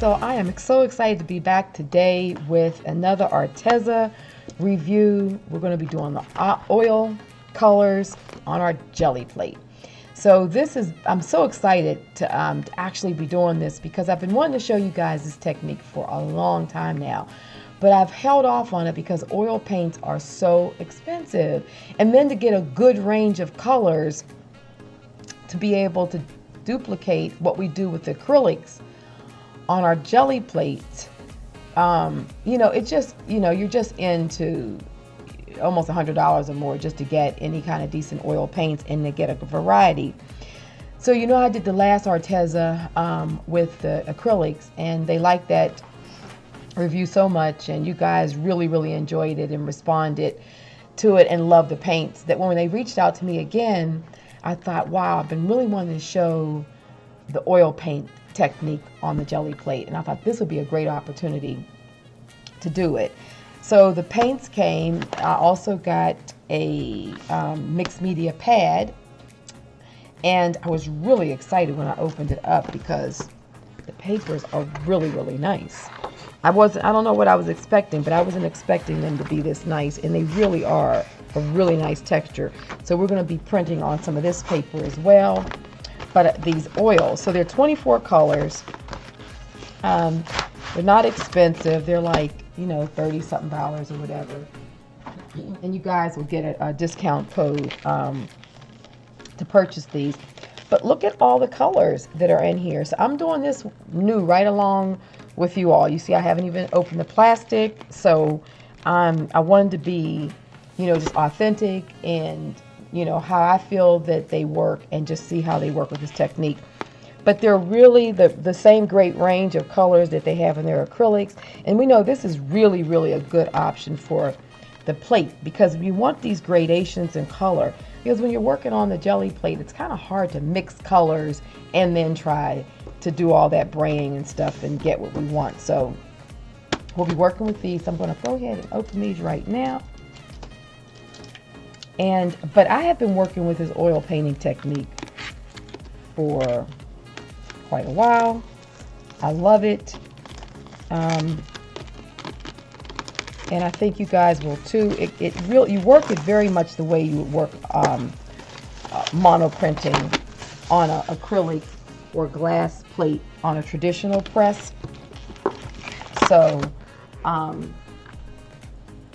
So I am so excited to be back today with another Arteza review. We're going to be doing the oil colors on our Gelli plate. So I'm so excited to actually be doing this because I've been wanting to show you guys this technique for a long time now. But I've held off on it because oil paints are so expensive. And then to get a good range of colors to be able to duplicate what we do with the acrylics on our Gelli plate, it's just, you're just into almost $100 or more just to get any kind of decent oil paints and to get a variety. So I did the last Arteza with the acrylics, and they liked that review so much, and you guys really enjoyed it and responded to it and loved the paints, that when they reached out to me again, I thought, wow, I've been really wanting to show the oil paint technique on the Gelli plate, and I thought this would be a great opportunity to do it. So the paints came. I also got a mixed media pad, and I was really excited when I opened it up because the papers are really nice. I don't know what I was expecting, but I wasn't expecting them to be this nice, and they really are a really nice texture. So we're going to be printing on some of this paper as well. But these oils, so they're 24 colors. They're not expensive. They're like, $30-something or whatever. And you guys will get a discount code to purchase these. But look at all the colors that are in here. So I'm doing this new right along with you all. You see, I haven't even opened the plastic. So I wanted to be, just authentic and how I feel that they work, and just see how they work with this technique. But they're really the same great range of colors that they have in their acrylics. And we know this is really a good option for the plate, because you want these gradations in color. Because when you're working on the Gelli plate, it's kind of hard to mix colors and then try to do all that braying and stuff and get what we want. So we'll be working with these. I'm going to go ahead and open these right now. But I have been working with this oil painting technique for quite a while. I love it. And I think you guys will too. You work it very much the way you would work mono printing on an acrylic or glass plate on a traditional press. So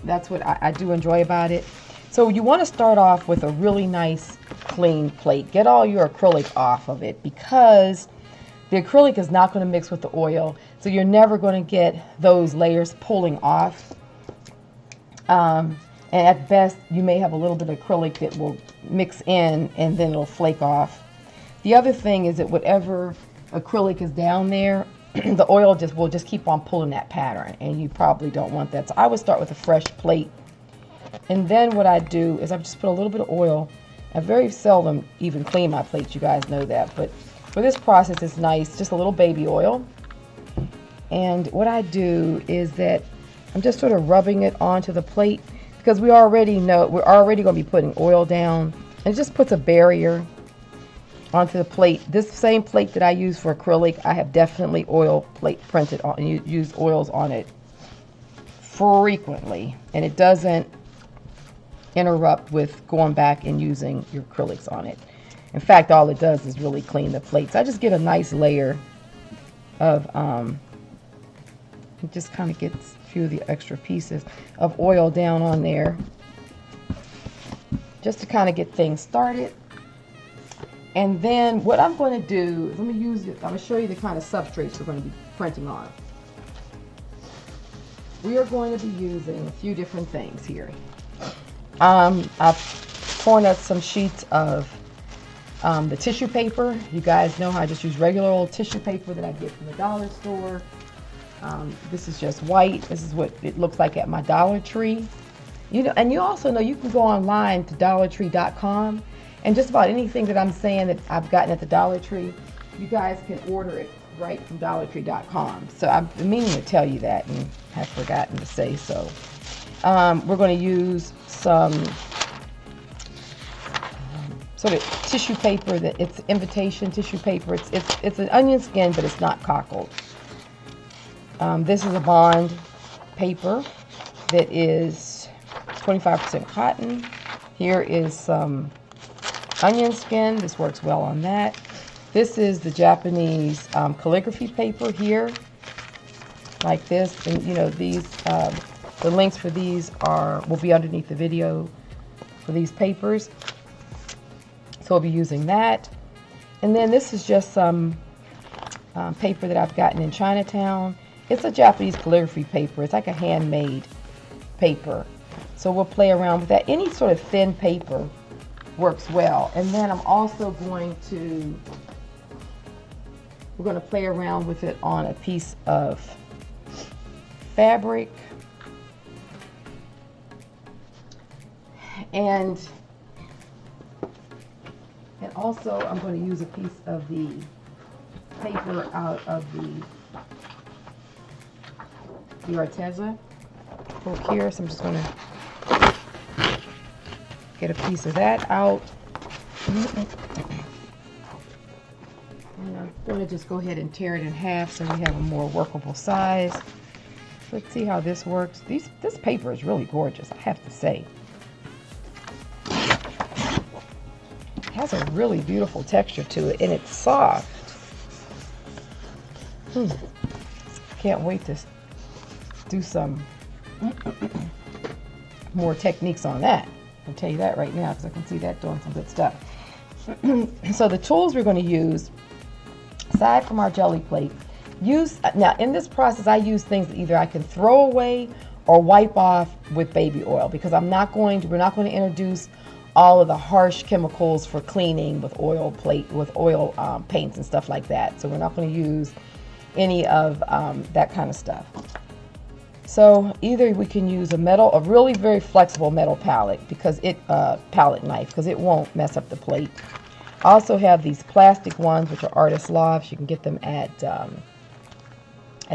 that's what I do enjoy about it. So you want to start off with a really nice clean plate. Get all your acrylic off of it, because the acrylic is not going to mix with the oil, so you're never going to get those layers pulling off. And at best, you may have a little bit of acrylic that will mix in and then it'll flake off. The other thing is that whatever acrylic is down there, the oil will just keep on pulling that pattern, and you probably don't want that. So I would start with a fresh plate. And then what I do is I just put a little bit of oil. I very seldom even clean my plates, you guys know that, but for this process it's nice, just a little baby oil. And what I do is that I'm just sort of rubbing it onto the plate, because we already know we're already going to be putting oil down, and it just puts a barrier onto the plate. This same plate that I use for acrylic, I have definitely oil plate printed on, and you use oils on it frequently, and it doesn't interrupt with going back and using your acrylics on it. In fact, all it does is really clean the plate. So I just get a nice layer of it just kind of gets a few of the extra pieces of oil down on there, just to kind of get things started. And then what I'm going to do is I'm going to show you the kind of substrates we're going to be printing on. We are going to be using a few different things here. I've torn up some sheets of the tissue paper. You guys know how I just use regular old tissue paper that I get from the dollar store. This is just white. This is what it looks like at my Dollar Tree. And you also know you can go online to dollartree.com, and just about anything that I'm saying that I've gotten at the Dollar Tree, you guys can order it right from dollartree.com. So I've been meaning to tell you that and have forgotten to say so. We're going to use some sort of tissue paper that it's invitation tissue paper. It's an onion skin, but it's not cockled. This is a bond paper that is 25% cotton. Here is some onion skin. This works well on that. This is the Japanese calligraphy paper here, like this. And you know, these the links for these will be underneath the video for these papers. So we'll be using that. And then this is just some paper that I've gotten in Chinatown. It's a Japanese calligraphy paper. It's like a handmade paper. So we'll play around with that. Any sort of thin paper works well. And then I'm also we're going to play around with it on a piece of fabric. And also I'm going to use a piece of the paper out of the Arteza book here. So I'm just going to get a piece of that out. And I'm going to just go ahead and tear it in half so we have a more workable size. Let's see how this works. This paper is really gorgeous, I have to say. It has a really beautiful texture to it, and it's soft. Can't wait to do some more techniques on that. I'll tell you that right now because I can see that doing some good stuff. So the tools we're going to use, aside from our jelly plate, now in this process I use things that either I can throw away or wipe off with baby oil, because we're not going to introduce all of the harsh chemicals for cleaning with oil paints and stuff like that. So we're not going to use any of that kind of stuff. So either we can use a really very flexible metal palette, because palette knife, because it won't mess up the plate. I also have these plastic ones, which are Artist Lofts. You can get them at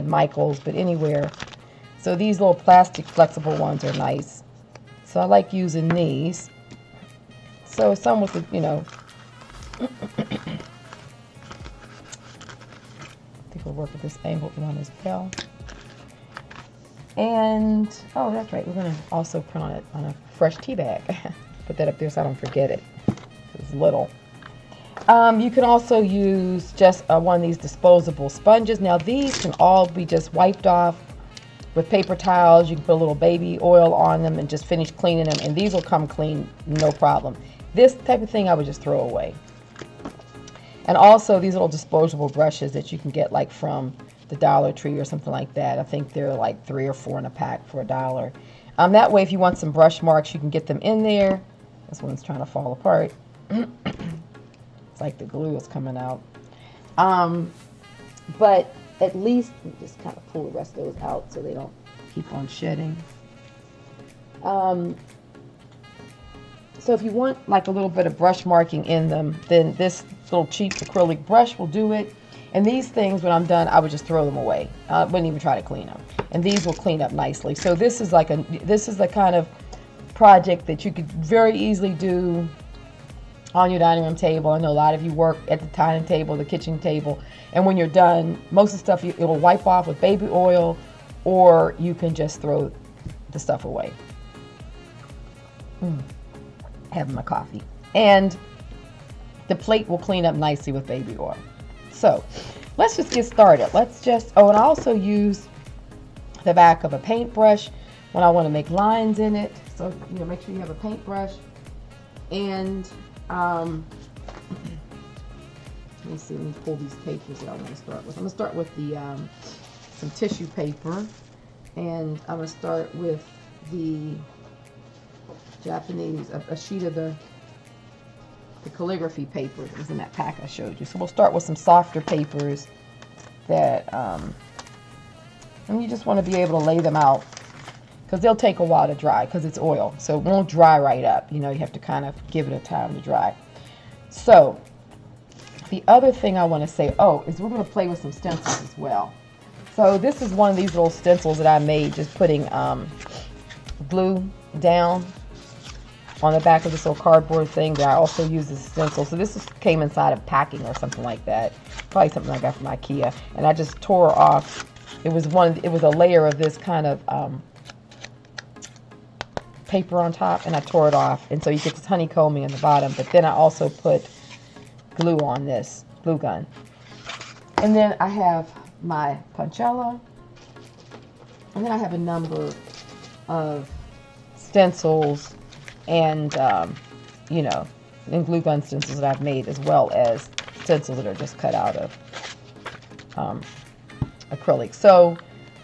Michael's, but anywhere. So these little plastic flexible ones are nice. So I like using these. So some with the, I think we'll work with this angled one as well. And, oh, that's right, we're going to also print on it on a fresh tea bag. Put that up there so I don't forget it. It's little. You can also use just one of these disposable sponges. Now these can all be just wiped off with paper towels. You can put a little baby oil on them and just finish cleaning them, and these will come clean, no problem. This type of thing I would just throw away. And also these little disposable brushes that you can get like from the Dollar Tree or something like that. I think they're like 3 or 4 in a pack for $1. That way if you want some brush marks, you can get them in there. This one's trying to fall apart. It's like the glue is coming out. But at least, let me just kind of pull the rest of those out so they don't keep on shedding. So if you want like a little bit of brush marking in them, then this little cheap acrylic brush will do it. And these things, when I'm done, I would just throw them away. I wouldn't even try to clean them. And these will clean up nicely. So this is the kind of project that you could very easily do on your dining room table. I know a lot of you work at the dining table, the kitchen table, and when you're done, most of the stuff it'll wipe off with baby oil, or you can just throw the stuff away. Having my coffee. And the plate will clean up nicely with baby oil. So let's just get started. And I also use the back of a paintbrush when I want to make lines in it. So make sure you have a paintbrush. And let me see, let me pull these papers that I want to start with. I'm going to start with some tissue paper, and I'm going to start with the Japanese, a sheet of the calligraphy paper that was in that pack I showed you. So we'll start with some softer papers that, and you just want to be able to lay them out, because they'll take a while to dry because it's oil, so it won't dry right up. You have to kind of give it a time to dry. So the other thing I want to say, is we're going to play with some stencils as well. So this is one of these little stencils that I made, just putting glue down on the back of this little cardboard thing that I also use as a stencil. So this came inside of packing or something like that. Probably something I got from IKEA. And I just tore off It was a layer of this kind of paper on top, and I tore it off, and so you get this honeycombing in the bottom. But then I also put glue on this, glue gun. And then I have my Puncella, and then I have a number of stencils and you know, and glue gun stencils that I've made, as well as stencils that are just cut out of acrylic. So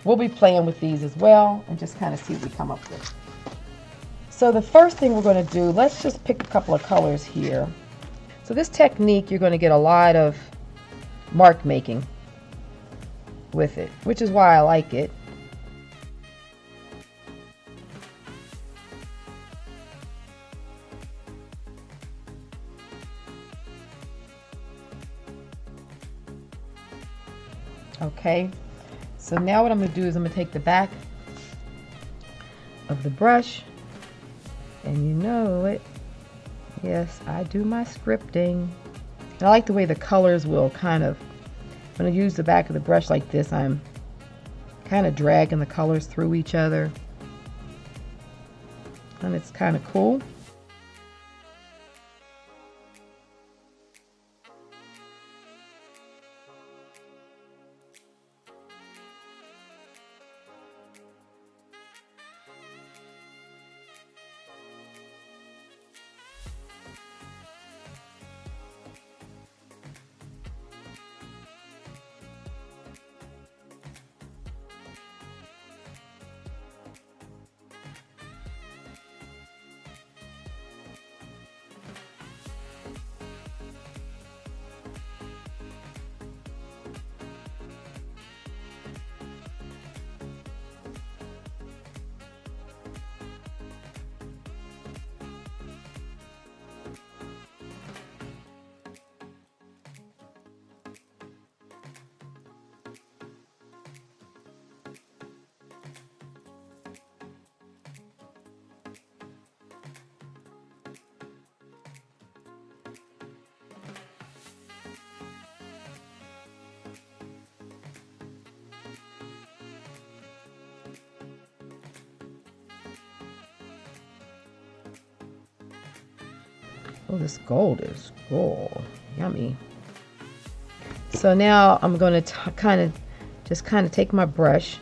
we'll be playing with these as well and just kind of see what we come up with. So the first thing we're going to do, let's just pick a couple of colors here. So this technique, you're going to get a lot of mark making with it, which is why I like it. Okay, so now what I'm going to do is I'm going to take the back of the brush, and you know it, yes, I do my scripting. And I like the way the colors will kind of, when I use the back of the brush like this, I'm kind of dragging the colors through each other, and it's kind of cool. Oh, this gold is gold. Yummy. So now I'm going to kind of take my brush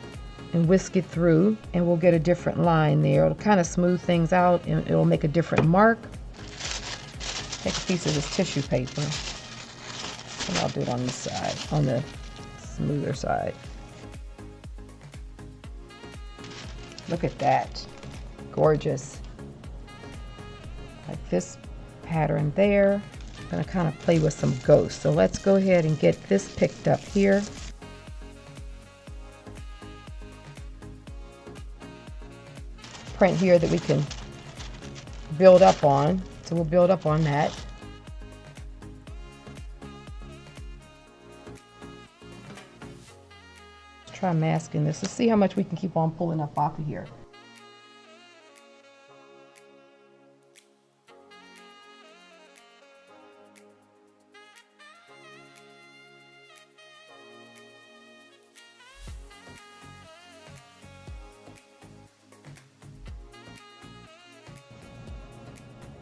and whisk it through, and we'll get a different line there. It'll kind of smooth things out, and it'll make a different mark. Take a piece of this tissue paper, and I'll do it on this side, on the smoother side. Look at that. Gorgeous. Like this pattern there. I'm going to kind of play with some ghosts. So let's go ahead and get this picked up here. Print here that we can build up on. So we'll build up on that. Let's try masking this. Let's see how much we can keep on pulling up off of here.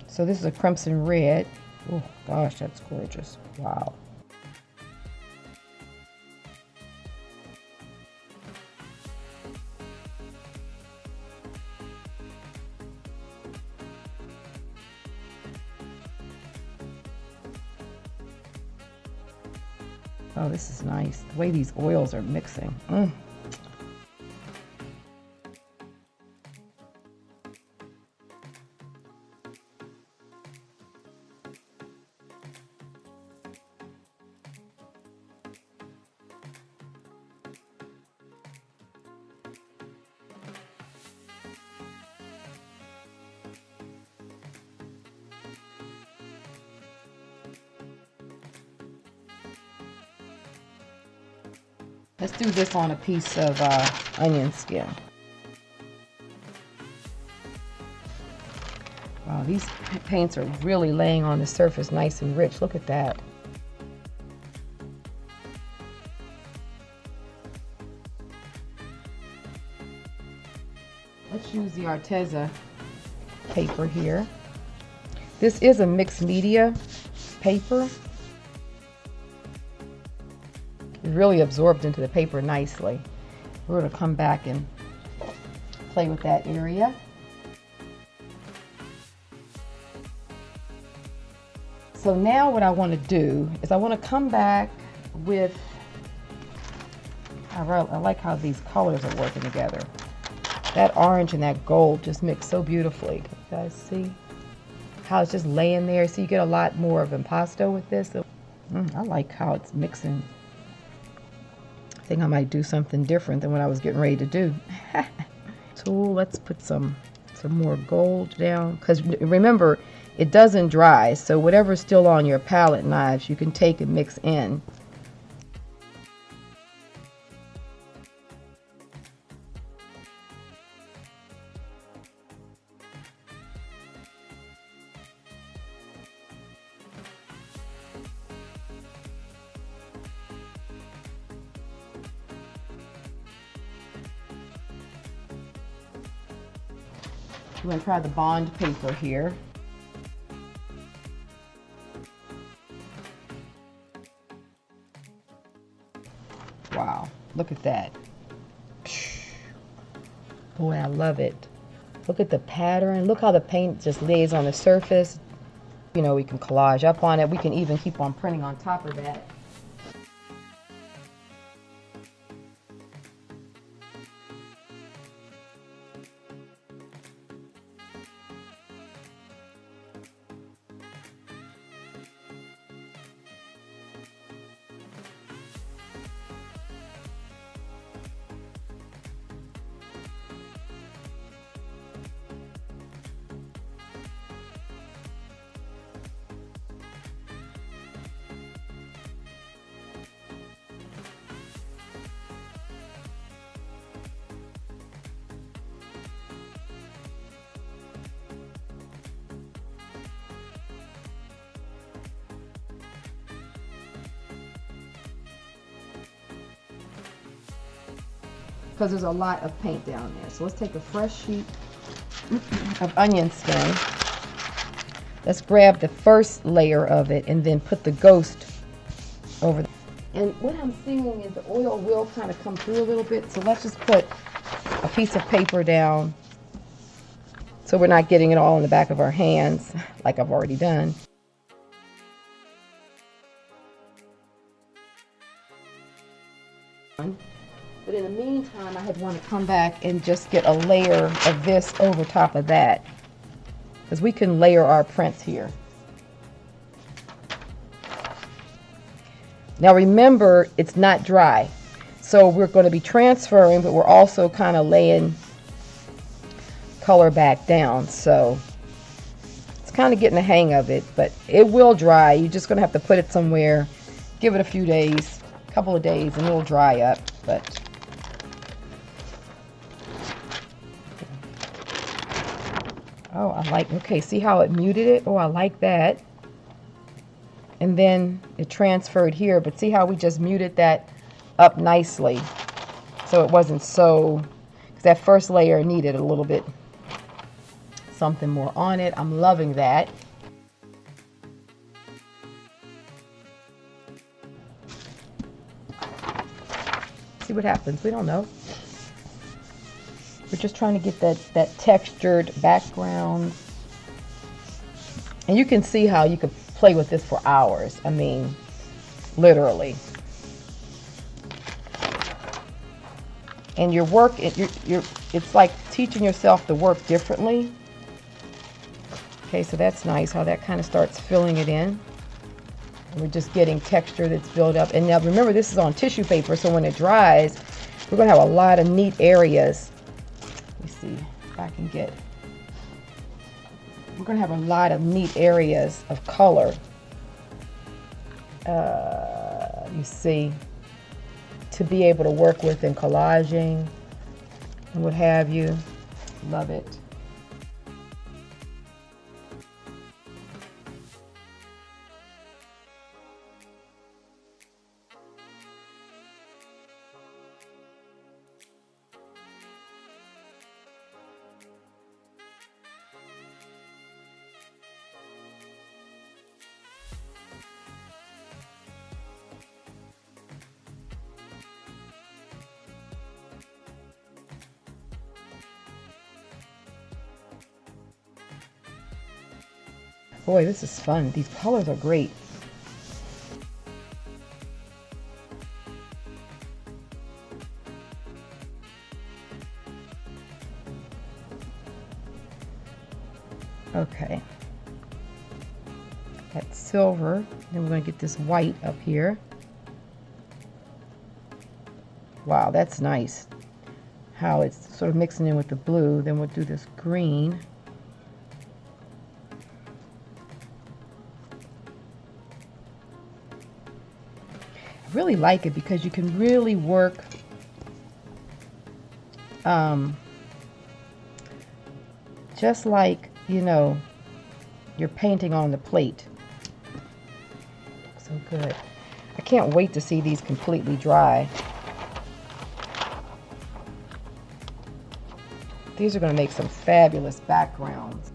So this is a crimson red. Oh gosh, that's gorgeous. Wow. Oh, this is nice. The way these oils are mixing. Let's do this on a piece of onion skin. Wow, these paints are really laying on the surface nice and rich. Look at that. just use the Arteza paper here. This is a mixed media paper. It really absorbed into the paper nicely. We're going to come back and play with that area. So now what I want to do is I want to come back with, I like how these colors are working together. That orange and that gold just mix so beautifully. Can you guys see how it's just laying there? So you get a lot more of impasto with this. I like how it's mixing. I think I might do something different than what I was getting ready to do. Tool, let's put some more gold down, because remember, it doesn't dry, so whatever's still on your palette knives you can take and mix in. I'm going to try the bond paper here. Wow, look at that. Boy, I love it. Look at the pattern. Look how the paint just lays on the surface. You know, we can collage up on it. We can even keep on printing on top of that. Because there's a lot of paint down there. So let's take a fresh sheet of onion skin. Let's grab the first layer of it and then put the ghost over. And what I'm seeing is the oil will kind of come through a little bit. So let's just put a piece of paper down so we're not getting it all in the back of our hands like I've already done. But in the meantime, I had want to come back and just get a layer of this over top of that, because we can layer our prints here. Now remember, it's not dry, so we're going to be transferring, but we're also kind of laying color back down. So it's kind of getting the hang of it, but it will dry. You're just going to have to put it somewhere, give it a few days, a couple of days, and it'll dry up. But oh, I like, okay, see how it muted it? Oh, I like that. And then it transferred here, but see how we just muted that up nicely, so it wasn't so, because that first layer needed a little bit something more on it. I'm loving that. See what happens. We don't know. We're just trying to get that textured background. And you can see how you could play with this for hours. I mean, literally. And your work, it's like teaching yourself to work differently. Okay, so that's nice how that kind of starts filling it in. And we're just getting texture that's built up. And now remember, this is on tissue paper, so when it dries, we're going to have a lot of neat areas. Let me see if I can get. We're going to have a lot of neat areas of color. You see, to be able to work with in collaging and what have you. Love it. Boy, this is fun. These colors are great. Okay. That's silver. Then we're going to get this white up here. Wow, that's nice. How it's sort of mixing in with the blue. Then we'll do this green. I really like it because you can really work just like, you know, you're painting on the plate. So good. I can't wait to see these completely dry. These are going to make some fabulous backgrounds.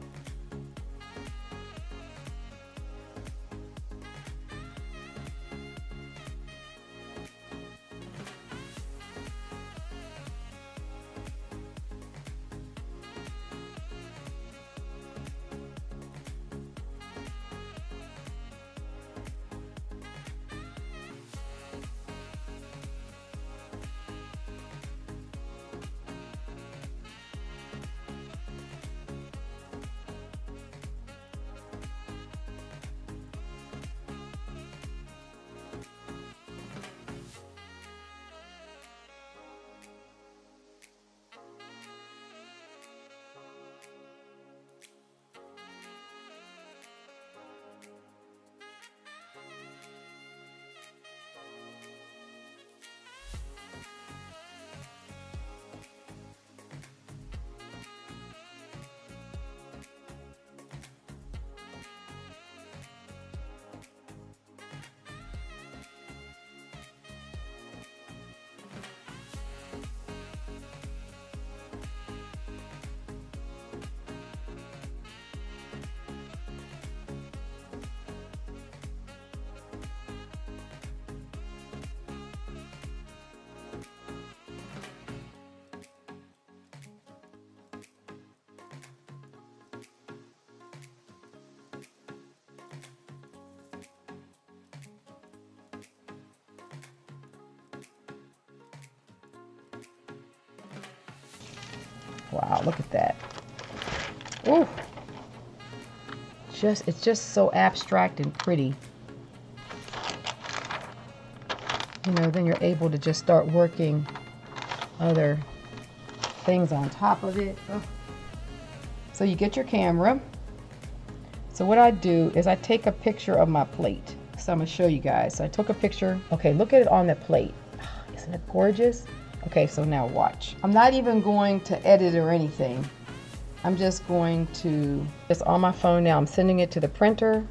Wow, look at that. Ooh. It's just so abstract and pretty. You know, then you're able to just start working other things on top of it. Oh. So you get your camera. So what I do is I take a picture of my plate. So I'm going to show you guys. So I took a picture. Okay, look at it on the plate. Isn't it gorgeous? Okay, so now watch. I'm not even going to edit or anything. I'm just going to, it's on my phone now. I'm sending it to the printer.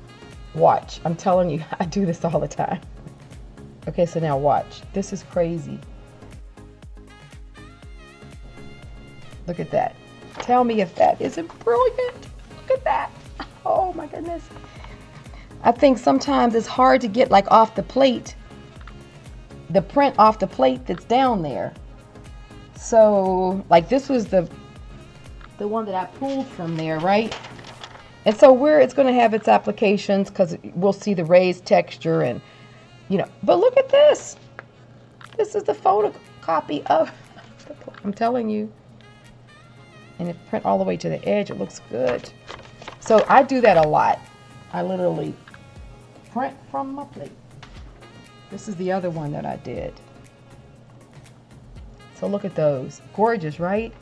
Watch. I'm telling you, I do this all the time. Okay, so now watch. This is crazy. Look at that. Tell me if that isn't brilliant. Look at that. Oh my goodness. I think sometimes it's hard to get like off the plate, the print off the plate that's down there. So like this was the one that I pulled from there, right? And so where it's going to have its applications, because we'll see the raised texture and, you know, but look at this. This is the photocopy of, I'm telling you. And it print all the way to the edge. It looks good. So I do that a lot. I literally print from my plate. This is the other one that I did. So look at those. Gorgeous, right?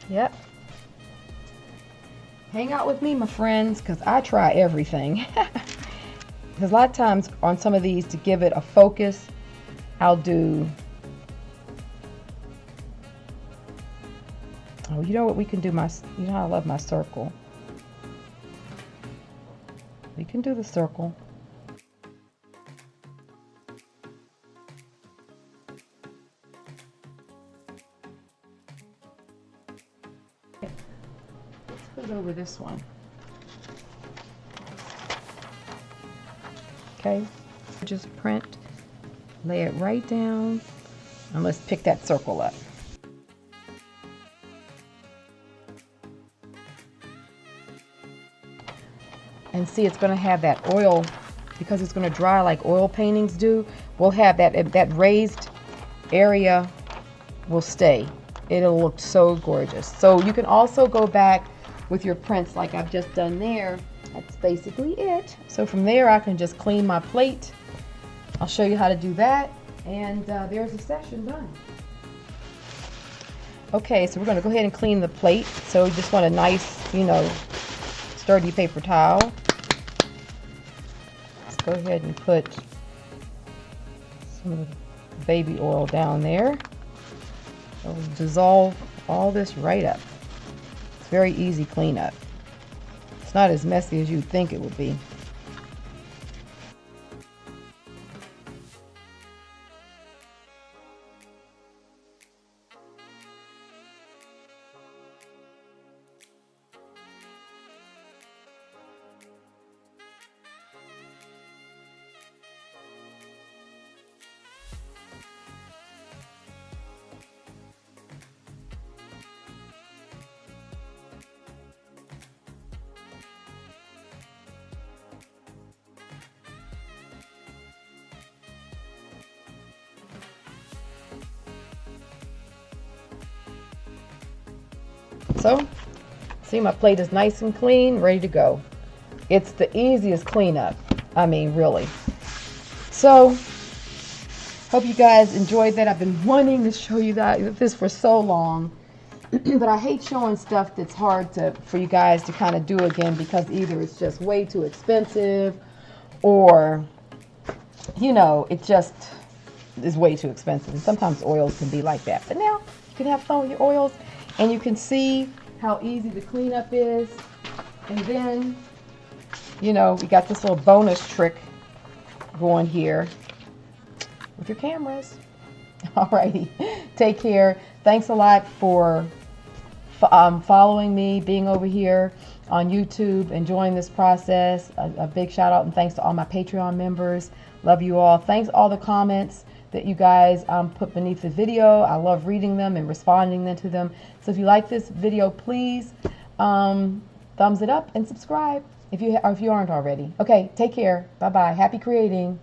Yep. Hang out with me, my friends, because I try everything. Because a lot of times on some of these, to give it a focus, I'll do... Oh, you know what? We can do you know how I love my circle. We can do the circle. Let's put it over this one. Okay, just print, lay it right down, and let's pick that circle up. And see, it's going to have that oil, because it's going to dry like oil paintings do. We'll have that raised area will stay. It'll look so gorgeous. So you can also go back with your prints like I've just done there. That's basically it. So from there I can just clean my plate. I'll show you how to do that, and there's a session done. Okay, so we're going to go ahead and clean the plate. So you just want a nice, you know, sturdy paper towel. Let's go ahead and put some of the baby oil down there. It'll dissolve all this right up. It's very easy cleanup. It's not as messy as you'd think it would be. So, see, my plate is nice and clean, ready to go. It's the easiest cleanup. I mean, really. So, hope you guys enjoyed that. I've been wanting to show you this for so long. But I hate showing stuff that's hard for you guys to kind of do again, because either it's just way too expensive, or, you know, it just is way too expensive. And sometimes oils can be like that. But now you can have fun with your oils. And you can see how easy the cleanup is. And then, you know, we got this little bonus trick going here with your cameras. Alrighty, take care. Thanks a lot for following me, being over here on YouTube, enjoying this process. A big shout out and thanks to all my Patreon members. Love you all. Thanks all the comments that you guys put beneath the video. I love reading them and responding to them. So if you like this video, please thumbs it up and subscribe if you aren't already. Okay, take care. Bye-bye. Happy creating.